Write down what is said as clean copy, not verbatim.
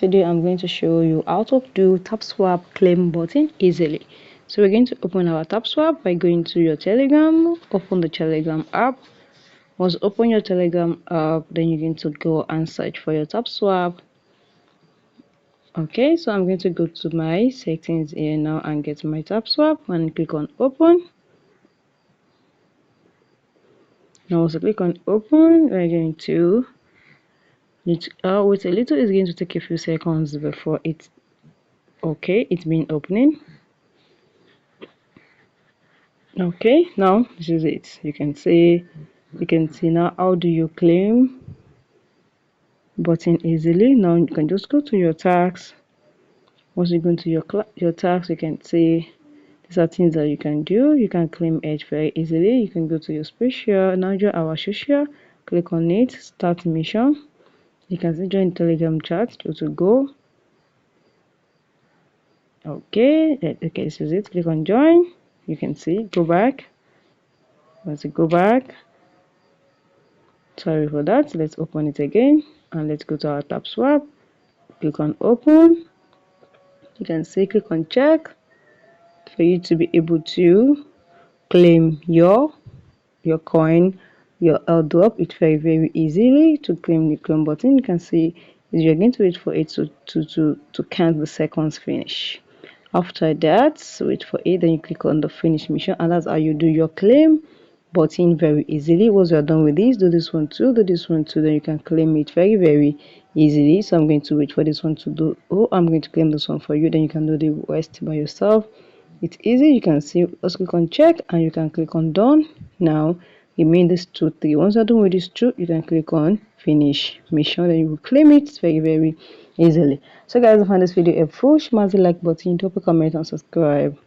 Today I'm going to show you how to do Tapswap claim button easily. So we're going to open our Tapswap by going to your Telegram, open the Telegram app. Once open your Telegram app, then you're going to go and search for your Tapswap. Okay, so I'm going to go to my settings here now and get my Tapswap and click on open. Now once you click on open, we're going to wait a little. It's going to take a few seconds before it's been opening. Okay, now this is it. You can see now how do you claim button easily. Now you can just go to your tax. Once you go into your tax, you can see these are things that you can do. You can claim edge very easily. You can go to your special. Now join our social, click on it, start mission. You can see join Telegram chat, go. Okay, this is it. Click on join. You can see go back. Once you go back, sorry for that, let's open it again and let's go to our Tapswap. Click on open. You can see click on check for you to be able to claim your coin, your airdrop. It's very easily to claim the claim button. You can see you're going to wait for it to count the seconds finish. After that, wait for it, then you click on the finish mission, and that's how you do your claim button very easily. Once you're done with this, do this one too, then you can claim it very easily. So I'm going to wait for this one to do. I'm going to claim this one for you, then you can do the rest by yourself. It's easy. You can see, just click on check and you can click on done. Now you made this 2-3. Once you're done with this 2, you can click on finish mission, then you will claim it very easily. So guys, if you find this video helpful, smash the like button, drop a comment and subscribe.